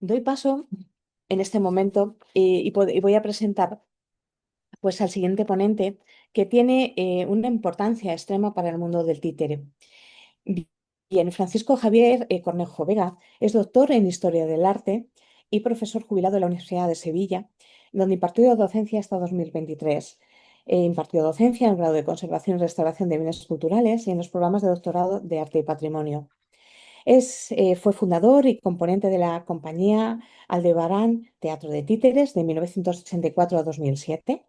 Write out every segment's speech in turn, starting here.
Doy paso en este momento y voy a presentar pues, al siguiente ponente que tiene una importancia extrema para el mundo del títere. Bien, Francisco Javier Cornejo Vega es doctor en Historia del Arte y profesor jubilado de la Universidad de Sevilla, donde impartió docencia hasta 2023. Impartió docencia en el grado de Conservación y Restauración de Bienes Culturales y en los programas de doctorado de Arte y Patrimonio. Fue fundador y componente de la compañía Aldebarán Teatro de Títeres de 1984 a 2007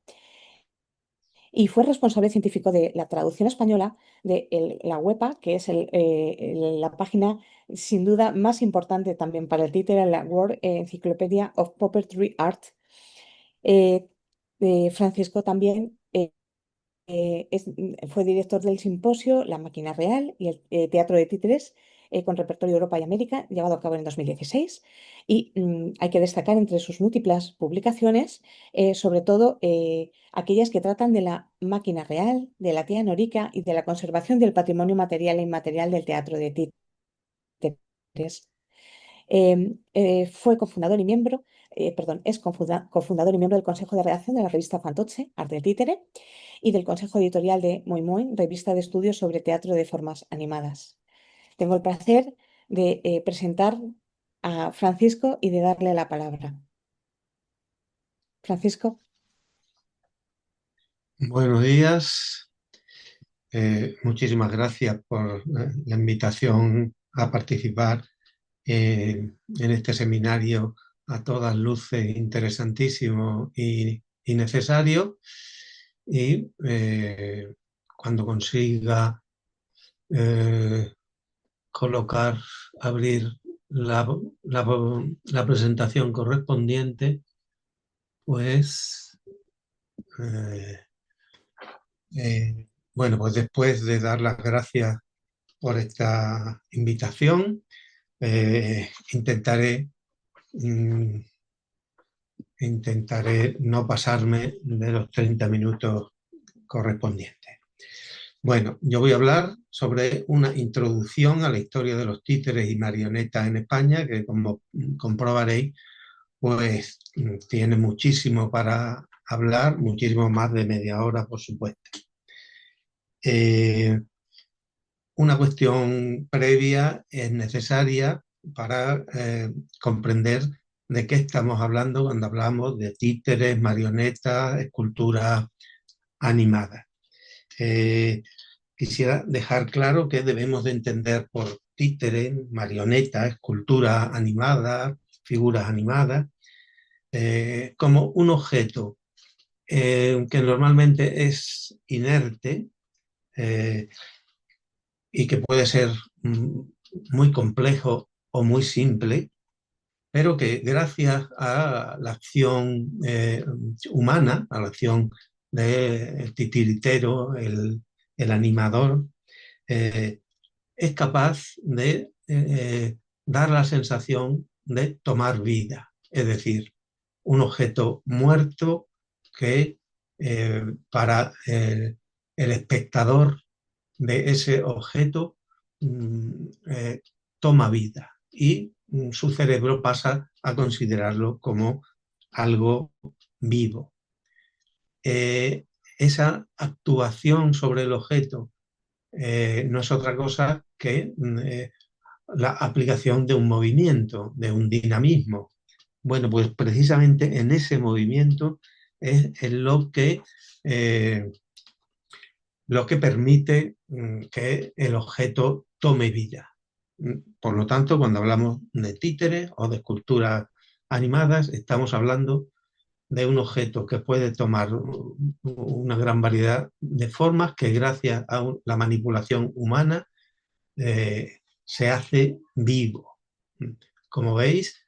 y fue responsable científico de la traducción española de la WEPA, que es la página sin duda más importante también para el títere, la World Encyclopedia of Puppetry Art. Eh, Francisco también fue director del simposio La Máquina Real y el Teatro de Títeres con repertorio Europa y América, llevado a cabo en 2016. Y hay que destacar entre sus múltiples publicaciones, sobre todo aquellas que tratan de la máquina real, de la tía Norica y de la conservación del patrimonio material e inmaterial del teatro de títeres. Fue cofundador y miembro, perdón, es cofundador y miembro del Consejo de Redacción de la revista Fantoche, Arte del Títere, y del Consejo Editorial de Moi Moi, revista de estudios sobre teatro de formas animadas. Tengo el placer de presentar a Francisco y de darle la palabra. Francisco. Buenos días. Muchísimas gracias por la invitación a participar en este seminario a todas luces interesantísimo y necesario. Y cuando consiga eh, colocar, abrir la, la- la presentación correspondiente, pues eh, bueno, pues después de dar las gracias por esta invitación. Intentaré, mm, intentaré no pasarme de los 30 minutos correspondientes. Bueno, yo voy a hablar sobre una introducción a la historia de los títeres y marionetas en España, que como comprobaréis, pues tiene muchísimo para hablar, muchísimo más de media hora, por supuesto. Eh, una cuestión previa es necesaria para comprender de qué estamos hablando cuando hablamos de títeres, marionetas, esculturas animadas. Eh, Quisiera dejar claro que debemos de entender por títeres, marionetas, esculturas animadas, figuras animadas, como un objeto que normalmente es inerte, eh, y que puede ser muy complejo o muy simple, pero que gracias a la acción humana, a la acción del titiritero, el animador, eh, es capaz de dar la sensación de tomar vida, es decir, un objeto muerto que para el espectador de ese objeto eh, toma vida y su cerebro pasa a considerarlo como algo vivo. Eh, esa actuación sobre el objeto no es otra cosa que la aplicación de un movimiento, de un dinamismo. Bueno, pues precisamente en ese movimiento es eh, lo que permite que el objeto tome vida. Por lo tanto, cuando hablamos de títeres o de esculturas animadas, estamos hablando de un objeto que puede tomar una gran variedad de formas que gracias a la manipulación humana se hace vivo. Como veis,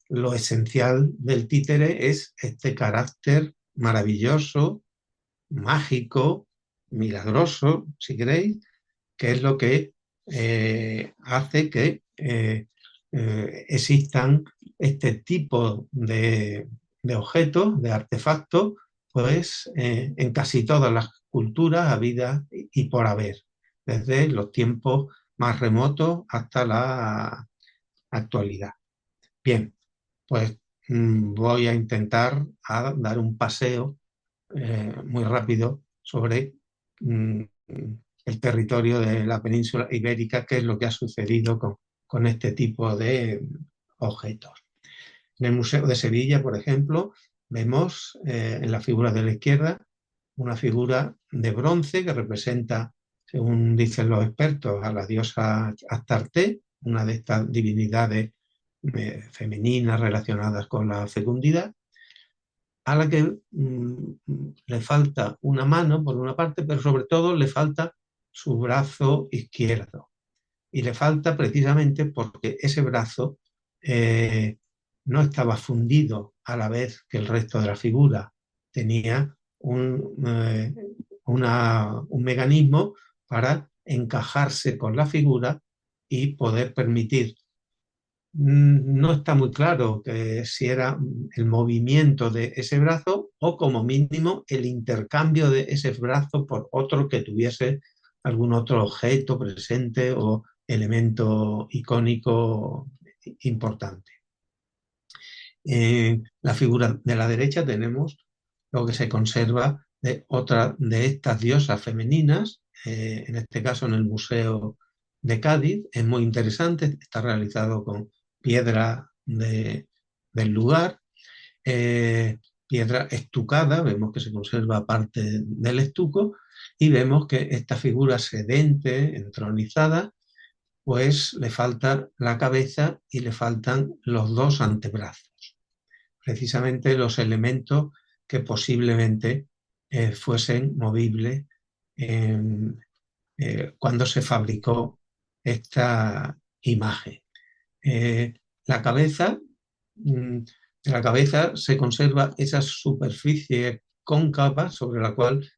lo esencial del títere es este carácter maravilloso, mágico, milagroso, si queréis, que es lo que hace que existan este tipo de objetos, de artefactos, pues en casi todas las culturas habidas y por haber, desde los tiempos más remotos hasta la actualidad. Bien, pues voy a intentar dar un paseo muy rápido sobre mm, el territorio de la península ibérica, qué es lo que ha sucedido con este tipo de objetos. En el Museo de Sevilla, por ejemplo, vemos en la figura de la izquierda una figura de bronce que representa, según dicen los expertos, a la diosa Astarte, una de estas divinidades femeninas relacionadas con la fecundidad, a la que le falta una mano por una parte, pero sobre todo le falta su brazo izquierdo. Y le falta precisamente porque ese brazo eh, no estaba fundido a la vez que el resto de la figura. Tenía un mecanismo para encajarse con la figura y poder permitir. No está muy claro que si era el movimiento de ese brazo o como mínimo el intercambio de ese brazo por otro que tuviese algún otro objeto presente o elemento icónico importante. En la figura de la derecha tenemos lo que se conserva de otra de estas diosas femeninas, en este caso en el Museo de Cádiz. Es muy interesante, está realizado con piedra del lugar, piedra estucada, vemos que se conserva parte del estuco y vemos que esta figura sedente, entronizada, pues le falta la cabeza y le faltan los dos antebrazos, precisamente los elementos que posiblemente fuesen movibles cuando se fabricó esta imagen. Eh, la cabeza, mm, de la cabeza se conserva esa superficie cóncava sobre la cual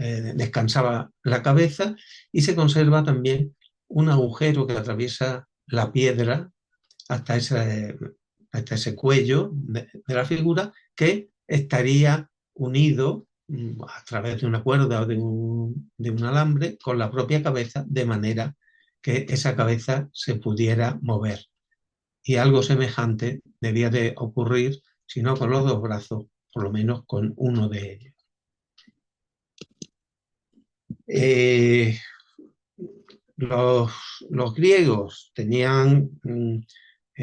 descansaba la cabeza y se conserva también un agujero que atraviesa la piedra hasta ese cuello de la figura que estaría unido a través de una cuerda o de un alambre con la propia cabeza, de manera que esa cabeza se pudiera mover. Y algo semejante debía de ocurrir, si no con los dos brazos, por lo menos con uno de ellos. Eh, los, los, griegos tenían,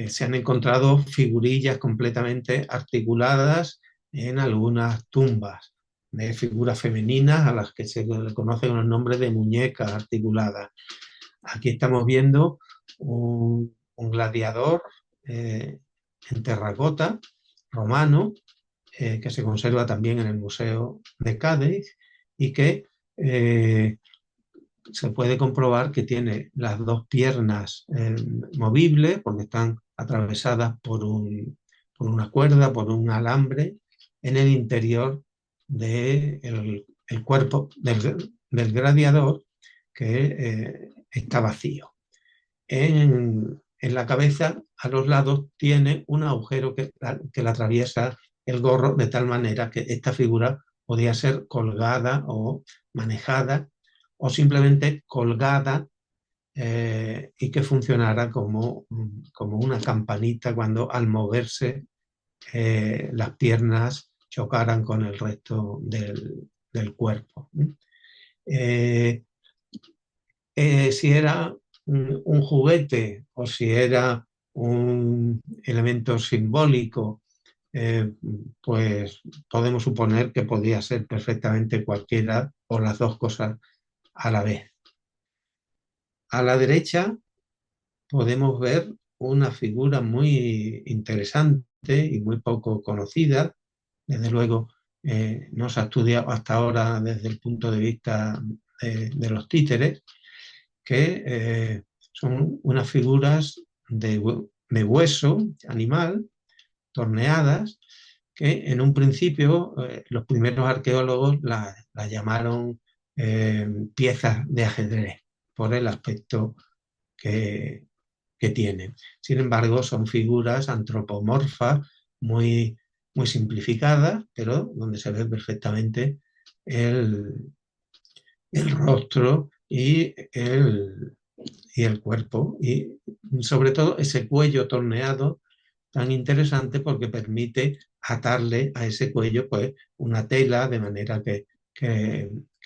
se han encontrado figurillas completamente articuladas en algunas tumbas de figuras femeninas a las que se le conoce con el nombre de muñecas articuladas. Aquí estamos viendo un gladiador en terracota romano que se conserva también en el Museo de Cádiz y que se puede comprobar que tiene las dos piernas movibles porque están atravesadas por una cuerda, por un alambre en el interior del cuerpo del gladiador que está vacío. En la cabeza, a los lados, tiene un agujero que le atraviesa el gorro de tal manera que esta figura podía ser colgada o manejada o simplemente colgada y que funcionara como una campanita cuando al moverse las piernas chocaran con el resto del cuerpo. Eh, si era un juguete o si era un elemento simbólico, pues podemos suponer que podía ser perfectamente cualquiera o las dos cosas a la vez. A la derecha podemos ver una figura muy interesante y muy poco conocida. Desde luego, no se ha estudiado hasta ahora desde el punto de vista de los títeres, que son unas figuras de hueso animal, torneadas, que en un principio los primeros arqueólogos la llamaron piezas de ajedrez por el aspecto que, que tienen. Sin embargo, son figuras antropomorfas muy, muy simplificadas, pero donde se ve perfectamente el rostro y el cuerpo, y sobre todo ese cuello torneado tan interesante porque permite atarle a ese cuello pues una tela de manera que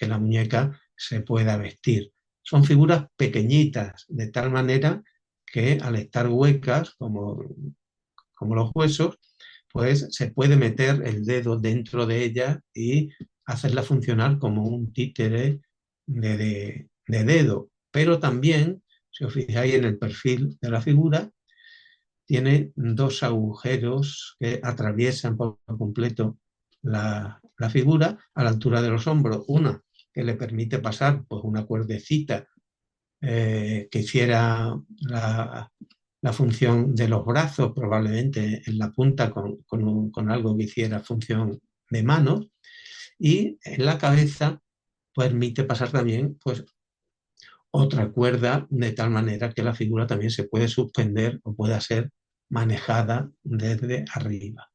la muñeca se pueda vestir. Son figuras pequeñitas, de tal manera que al estar huecas, como los huesos, pues se puede meter el dedo dentro de ella y hacerla funcionar como un títere de dedo. Pero también, si os fijáis en el perfil de la figura, tiene dos agujeros que atraviesan por completo la figura a la altura de los hombros. Una que le permite pasar pues, una cuerdecita que hiciera la función de los brazos, probablemente en la punta con algo que hiciera función de mano, y en la cabeza permite pasar también pues, otra cuerda de tal manera que la figura también se puede suspender o pueda ser manejada desde arriba.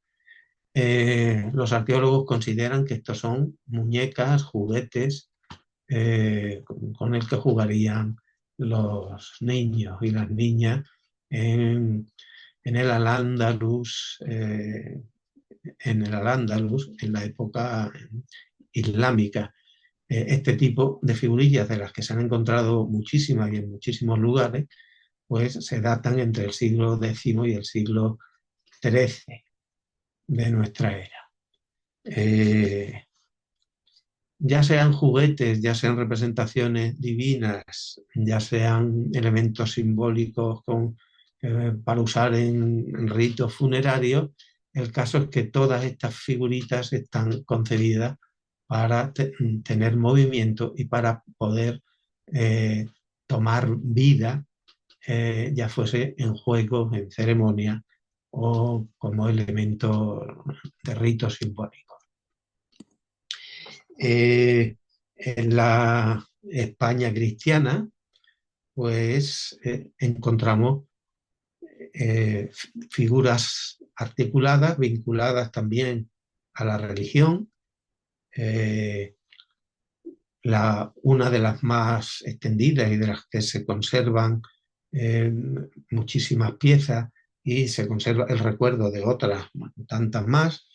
Los arqueólogos consideran que estos son muñecas, juguetes con el que jugarían los niños y las niñas en el Al-Ándalus, en la época islámica. Este tipo de figurillas, de las que se han encontrado muchísimas y en muchísimos lugares, pues se datan entre el siglo X y el siglo XIII de nuestra era. Eh, ya sean juguetes, ya sean representaciones divinas, ya sean elementos simbólicos para usar en ritos funerarios, el caso es que todas estas figuritas están concebidas para tener movimiento y para poder eh, tomar vida, ya fuese en juegos, en ceremonia o como elemento de ritos simbólicos. En la España cristiana, pues encontramos figuras articuladas, vinculadas también a la religión. Una de las más extendidas y de las que se conservan eh, muchísimas piezas y se conserva el recuerdo de otras tantas más,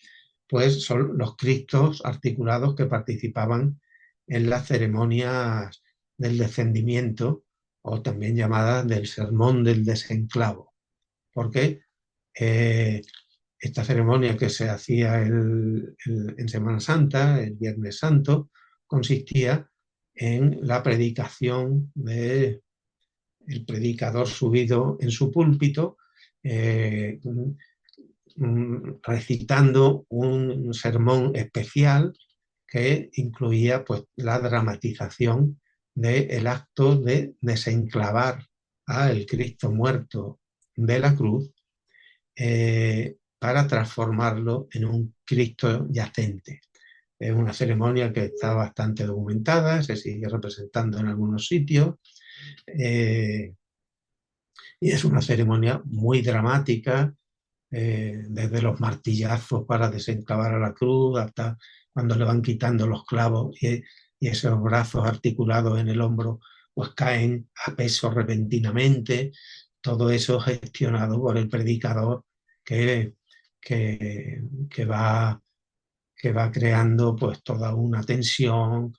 pues son los Cristos articulados que participaban en las ceremonias del descendimiento o también llamadas del sermón del desenclavo, porque esta ceremonia que se hacía en Semana Santa, el Viernes Santo, consistía en la predicación del predicador subido en su púlpito, eh, recitando un sermón especial que incluía pues, la dramatización del acto de desenclavar al Cristo muerto de la cruz para transformarlo en un Cristo yacente. Es una ceremonia que está bastante documentada, se sigue representando en algunos sitios y es una ceremonia muy dramática, desde los martillazos para desenclavar a la cruz hasta cuando le van quitando los clavos y esos brazos articulados en el hombro pues caen a peso repentinamente, todo eso gestionado por el predicador que, que, que va, que va creando pues toda una tensión.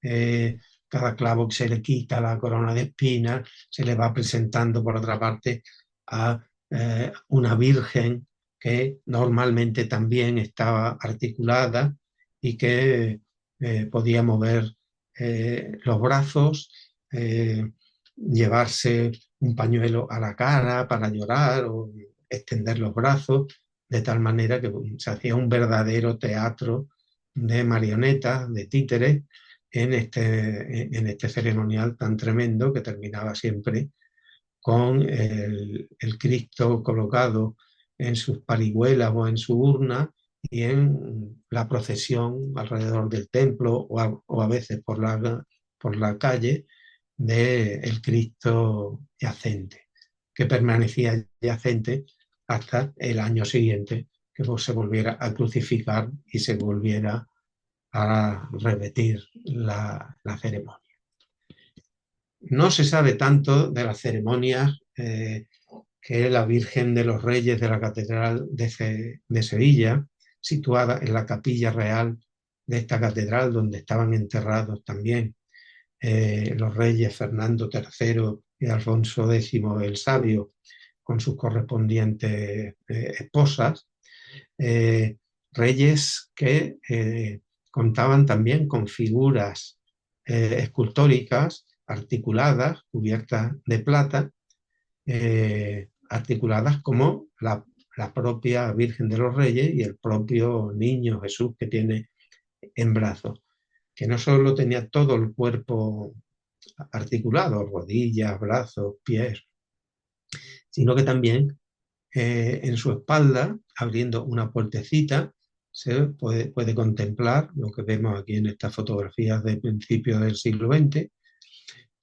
Cada clavo que se le quita la corona de espinas se le va presentando por otra parte a una virgen que normalmente también estaba articulada y que podía mover los brazos, llevarse un pañuelo a la cara para llorar o extender los brazos, de tal manera que se hacía un verdadero teatro de marionetas, de títeres, en este ceremonial tan tremendo que terminaba siempre con el Cristo colocado en sus parihuelas o en su urna y en la procesión alrededor del templo o a veces por la calle del Cristo yacente, que permanecía yacente hasta el año siguiente, que pues, se volviera a crucificar y se volviera a repetir la ceremonia. No se sabe tanto de las ceremonias que es la Virgen de los Reyes de la Catedral de Sevilla, situada en la capilla real de esta catedral, donde estaban enterrados también los reyes Fernando III y Alfonso X el Sabio, con sus correspondientes esposas, eh, reyes que contaban también con figuras escultóricas articuladas, cubiertas de plata, articuladas como la propia Virgen de los Reyes y el propio niño Jesús que tiene en brazos, que no solo tenía todo el cuerpo articulado, rodillas, brazos, pies, sino que también en su espalda, abriendo una puertecita, se puede contemplar lo que vemos aquí en estas fotografías de principios del siglo XX,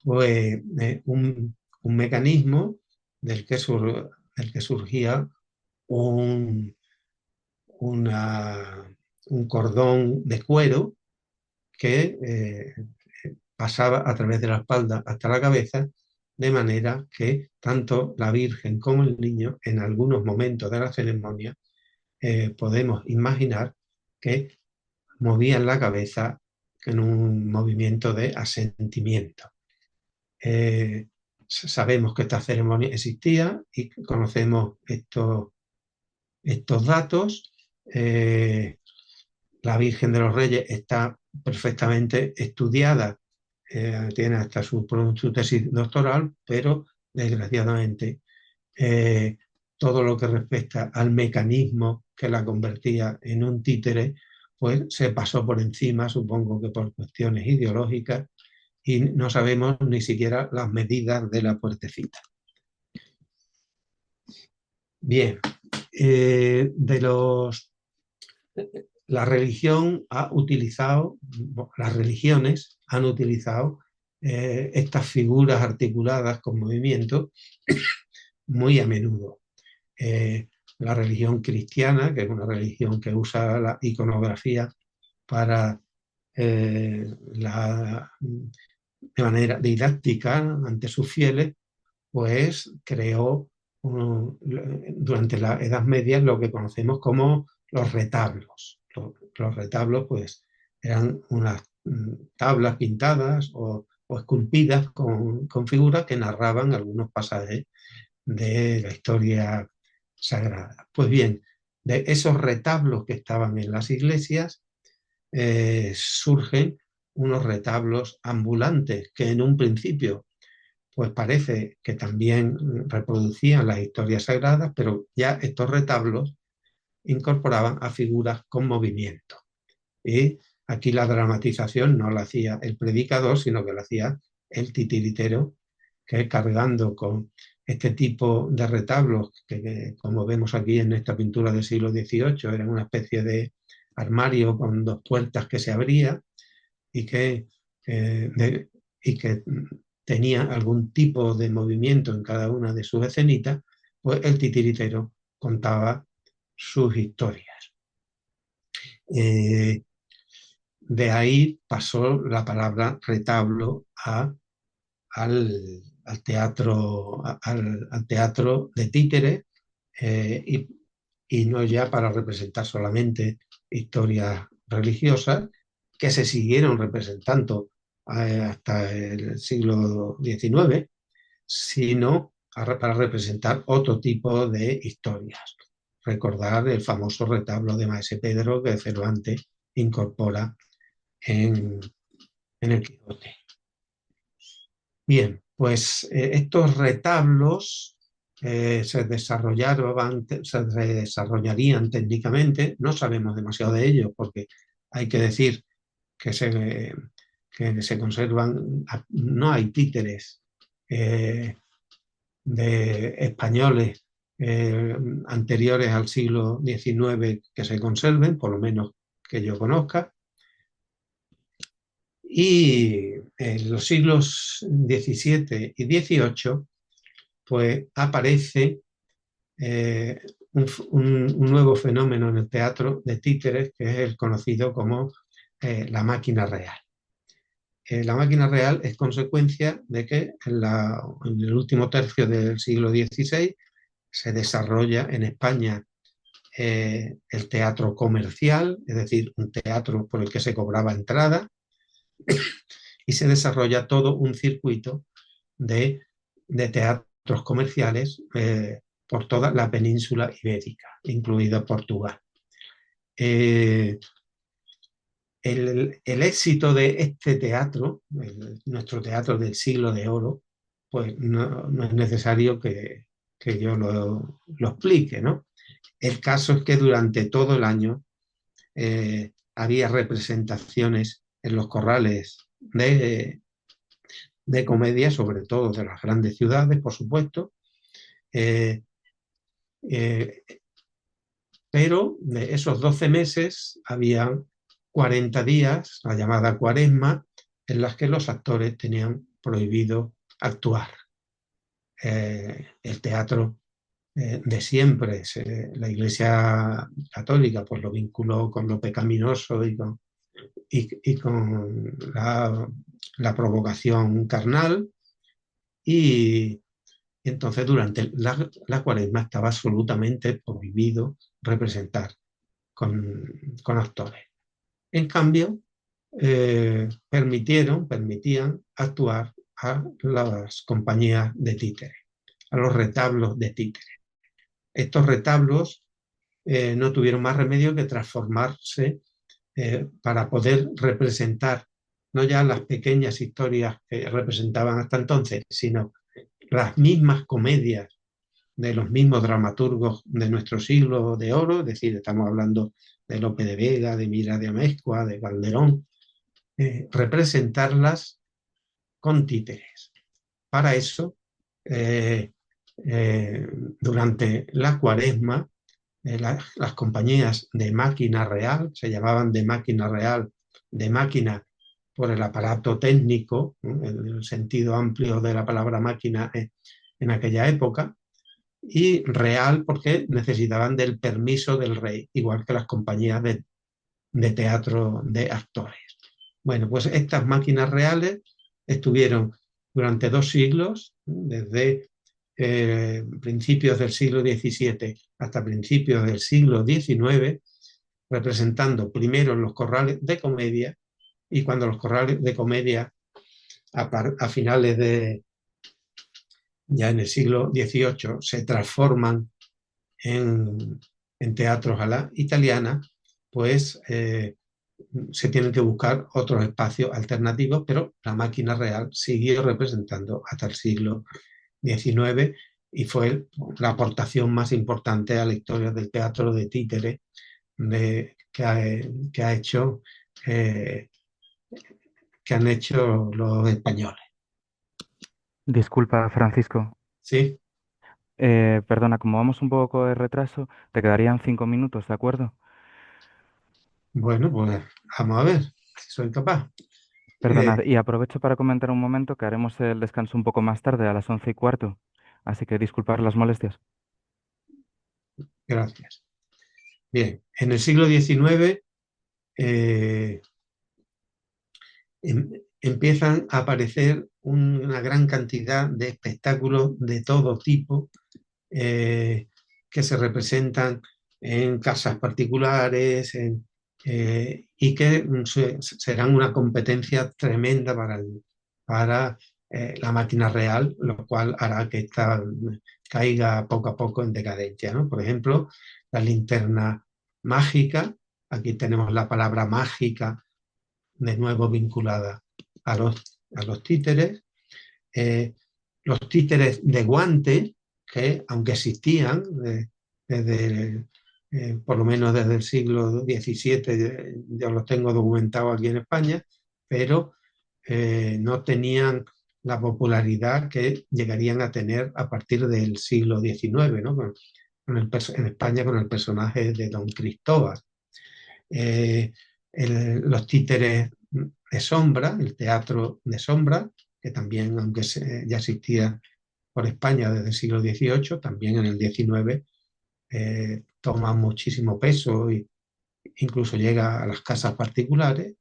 pues un mecanismo del que surgía un, una, un cordón de cuero que pasaba a través de la espalda hasta la cabeza, de manera que tanto la Virgen como el niño, en algunos momentos de la ceremonia, podemos imaginar que movían la cabeza en un movimiento de asentimiento. Sabemos que esta ceremonia existía y conocemos estos datos. La Virgen de los Reyes está perfectamente estudiada, tiene hasta su tesis doctoral, pero desgraciadamente todo lo que respecta al mecanismo que la convertía en un títere, pues se pasó por encima, supongo que por cuestiones ideológicas, y no sabemos ni siquiera las medidas de la puertecita. Bien, de los la religión ha utilizado, las religiones han utilizado estas figuras articuladas con movimiento muy a menudo. La religión cristiana, que es una religión que usa la iconografía para de manera didáctica ante sus fieles, pues creó durante la Edad Media lo que conocemos como los retablos. Los retablos pues eran unas tablas pintadas o esculpidas con figuras que narraban algunos pasajes de la historia sagrada. Pues bien, de esos retablos que estaban en las iglesias surgen unos retablos ambulantes que en un principio pues parece que también reproducían las historias sagradas, pero ya estos retablos incorporaban a figuras con movimiento. Y aquí la dramatización no la hacía el predicador, sino que la hacía el titiritero, que cargando con este tipo de retablos, que como vemos aquí en esta pintura del siglo XVIII, eran una especie de armario con dos puertas que se abría y que tenía algún tipo de movimiento en cada una de sus escenitas, pues el titiritero contaba sus historias. De ahí pasó la palabra retablo al teatro de títeres, y no ya para representar solamente historias religiosas que se siguieron representando hasta el siglo XIX, sino para representar otro tipo de historias. Recordar el famoso retablo de Maese Pedro que Cervantes incorpora en el Quijote. Bien, pues estos retablos se desarrollarían técnicamente, no sabemos demasiado de ellos porque hay que decir que se conservan, no hay títeres de españoles anteriores al siglo XIX que se conserven, por lo menos que yo conozca. Y en los siglos XVII y XVIII, pues aparece un nuevo fenómeno en el teatro de títeres, que es el conocido como la máquina real. La máquina real es consecuencia de que en el último tercio del siglo XVI se desarrolla en España el teatro comercial, es decir, un teatro por el que se cobraba entrada, y se desarrolla todo un circuito de, de teatros comerciales por toda la península ibérica, incluido Portugal. Eh, el éxito de este teatro, nuestro teatro del siglo de oro, pues no es necesario que yo lo explique, ¿no? El caso es que durante todo el año había representaciones en los corrales de comedia, sobre todo de las grandes ciudades, por supuesto, eh, eh, pero de esos 12 meses había 40 días, la llamada cuaresma, en las que los actores tenían prohibido actuar. El teatro de siempre, la Iglesia Católica pues lo vinculó con lo pecaminoso y con la provocación carnal, y entonces durante la cuaresma estaba absolutamente prohibido representar con actores. En cambio, permitían actuar a las compañías de títeres, a los retablos de títeres. Estos retablos no tuvieron más remedio que transformarse para poder representar no ya las pequeñas historias que representaban hasta entonces, sino las mismas comedias de los mismos dramaturgos de nuestro siglo de oro, es decir, estamos hablando de Lope de Vega, de Mira de Amezcua, de Calderón, representarlas con títeres. Para eso, eh, durante la cuaresma, las compañías de máquina real, se llamaban de máquina real, de máquina por el aparato técnico, ¿no? En el sentido amplio de la palabra máquina en aquella época, y real porque necesitaban del permiso del rey, igual que las compañías de teatro de actores. Bueno, pues estas máquinas reales estuvieron durante 2 siglos, desde principios del siglo XVII hasta principios del siglo XIX, representando primero los corrales de comedia, y cuando los corrales de comedia a finales de ya en el siglo XVIII se transforman en teatros a la italiana, pues se tienen que buscar otros espacios alternativos, pero la máquina real siguió representando hasta el siglo XIX y fue la aportación más importante a la historia del teatro de títere que ha hecho, eh, que han hecho los españoles. Disculpa, Francisco. ¿Sí? Perdona, como vamos un poco de retraso, te quedarían 5 minutos, ¿de acuerdo? Bueno, pues vamos a ver si soy capaz. Perdona, Eh, y aprovecho para comentar un momento que haremos el descanso un poco más tarde, a las 11:15. Así que disculpar las molestias. gracias. Bien, en el siglo XIX eh, empiezan a aparecer una gran cantidad de espectáculos de todo tipo eh, que se representan en casas particulares y que serán una competencia tremenda para la máquina real, lo cual hará que esta caiga poco a poco en decadencia, ¿no? Por ejemplo, la linterna mágica, aquí tenemos la palabra mágica de nuevo vinculada a los títeres. Eh, los títeres de guante, que aunque existían desde, por lo menos desde el siglo XVII, yo los tengo documentados aquí en España, pero no tenían la popularidad que llegarían a tener a partir del siglo XIX, ¿no? En España con el personaje de Don Cristóbal. Eh, los títeres de sombra, el teatro de sombra, que también, aunque ya existía por España desde el siglo XVIII, también en el XIX toma muchísimo peso e incluso llega a las casas particulares,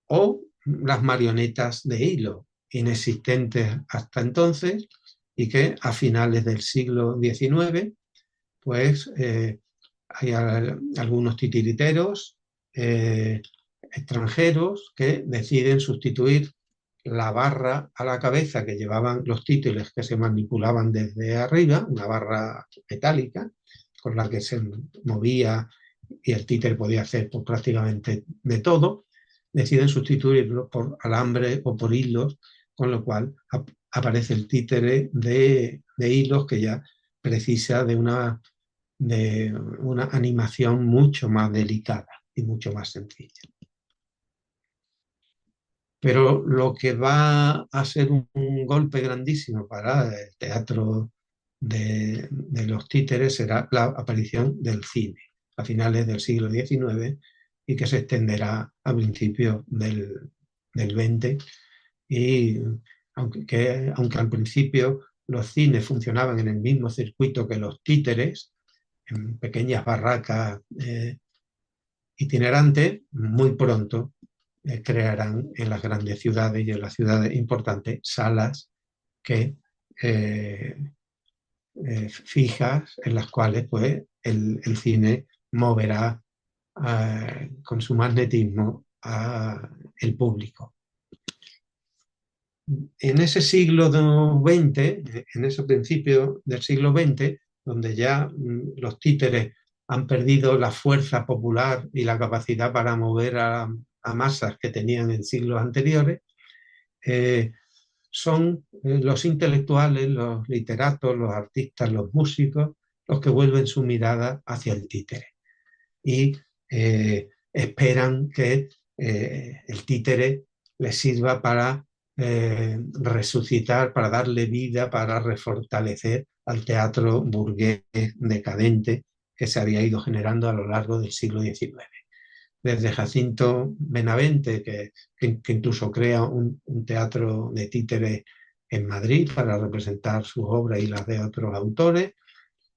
o las marionetas de hilo, inexistentes hasta entonces y que a finales del siglo XIX, pues hay algunos titiriteros extranjeros que deciden sustituir la barra a la cabeza que llevaban los títeres que se manipulaban desde arriba, una barra metálica con la que se movía y el títere podía hacer pues, prácticamente de todo, deciden sustituirlo por alambre o por hilos, con lo cual aparece el títere de hilos que ya precisa de una animación mucho más delicada y mucho más sencilla. Pero lo que va a ser un golpe grandísimo para el teatro de los títeres será la aparición del cine a finales del siglo XIX y que se extenderá a principios del XX. Y aunque al principio los cines funcionaban en el mismo circuito que los títeres, en pequeñas barracas itinerantes, muy pronto crearán en las grandes ciudades y en las ciudades importantes salas que fijas en las cuales pues, el cine moverá con su magnetismo al público. En ese siglo XX, en ese principio del siglo XX, donde ya los títeres han perdido la fuerza popular y la capacidad para mover a masas que tenían en siglos anteriores, son los intelectuales, los literatos, los artistas, los músicos, los que vuelven su mirada hacia el títere y esperan que el títere les sirva para resucitar, para darle vida, para refortalecer al teatro burgués decadente que se había ido generando a lo largo del siglo XIX. Desde Jacinto Benavente, que incluso crea un teatro de títeres en Madrid para representar sus obras y las de otros autores,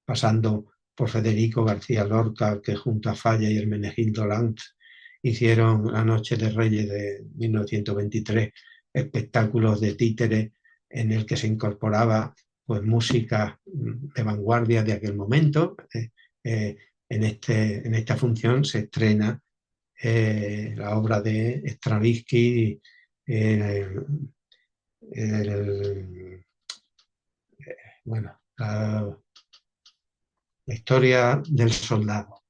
pasando por Federico García Lorca, que junto a Falla y Hermenegildo Lans hicieron La Noche de Reyes de 1923, espectáculos de títeres en el que se incorporaba pues, música de vanguardia de aquel momento. En esta función se estrena la obra de Stravinsky, bueno, la historia del soldado.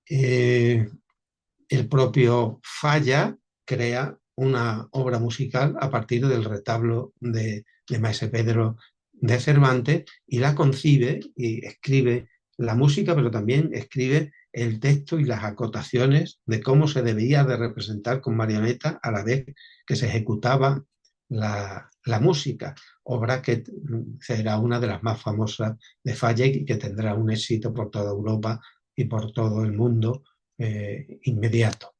El propio Falla crea una obra musical a partir del retablo de Maese Pedro de Cervantes y la concibe y escribe la música, pero también escribe el texto y las acotaciones de cómo se debía de representar con marioneta a la vez que se ejecutaba la música, obra que será una de las más famosas de Falla y que tendrá un éxito por toda Europa y por todo el mundo inmediato.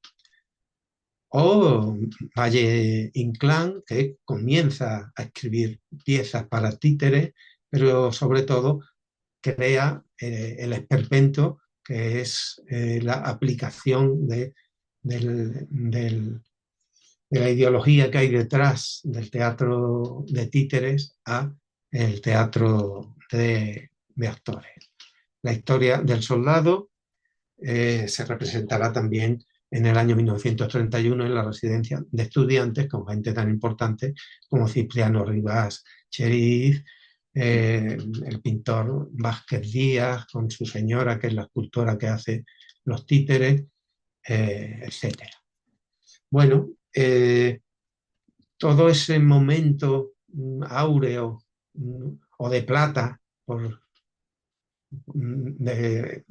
O Valle Inclán, que comienza a escribir piezas para títeres, pero sobre todo crea el esperpento, que es la aplicación de la ideología que hay detrás del teatro de títeres a el teatro de actores. La historia del soldado se representará también en el año 1931 en la residencia de estudiantes con gente tan importante como Cipriano Rivas Cheriz, el pintor Vázquez Díaz con su señora, que es la escultora que hace los títeres, etc. Bueno, todo ese momento áureo o de plata de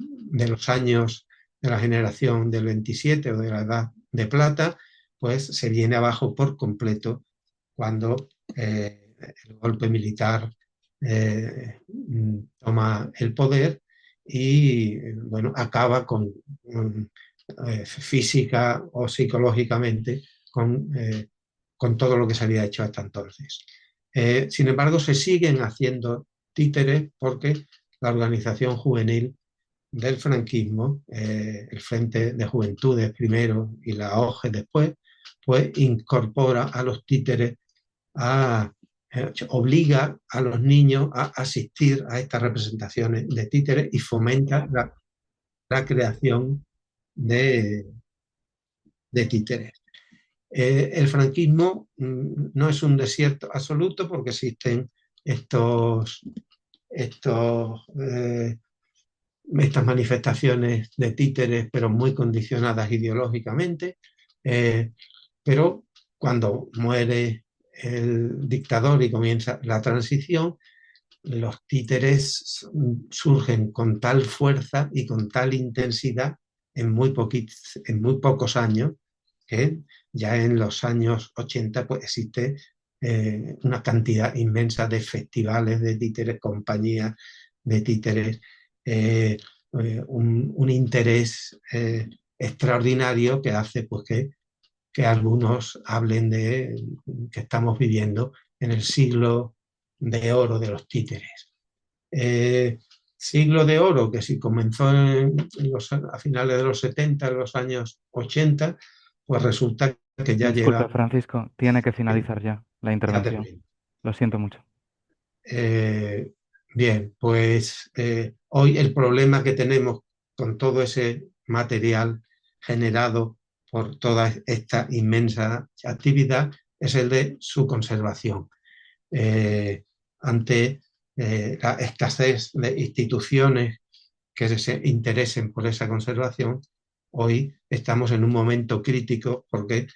los años de la generación del 27 o de la edad de plata, pues se viene abajo por completo cuando el golpe militar toma el poder y bueno, acaba física o psicológicamente con todo lo que se había hecho hasta entonces. Sin embargo, se siguen haciendo títeres porque la organización juvenil del franquismo, el Frente de Juventudes primero y la OGE después, pues incorpora a los títeres a obliga a los niños a asistir a estas representaciones de títeres y fomenta la creación de títeres. El franquismo no es un desierto absoluto porque existen estas manifestaciones de títeres, pero muy condicionadas ideológicamente. Pero cuando muere el dictador y comienza la transición, los títeres surgen con tal fuerza y con tal intensidad en muy pocos años, que ya en los años 80 pues, existe una cantidad inmensa de festivales de títeres, compañías de títeres, un interés extraordinario que hace pues, que algunos hablen de que estamos viviendo en el siglo de oro de los títeres. Siglo de oro que si comenzó a finales de los 70, en los años 80, pues resulta que ya Disculpe, lleva... Francisco, tiene que finalizar ya la Ya intervención. termino. Lo siento mucho. Bien, pues hoy el problema que tenemos con todo ese material generado por toda esta inmensa actividad es el de su conservación. Ante la escasez de instituciones que se interesen por esa conservación, hoy estamos en un momento crítico porque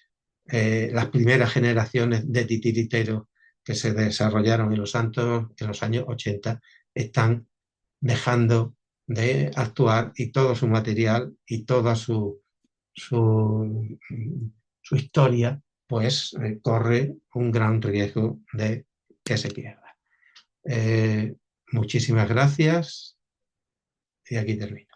las primeras generaciones de titiriteros que se desarrollaron en los años 80 están dejando de actuar y todo su material y toda su, su historia pues corre un gran riesgo de que se pierda. Muchísimas gracias y aquí termino.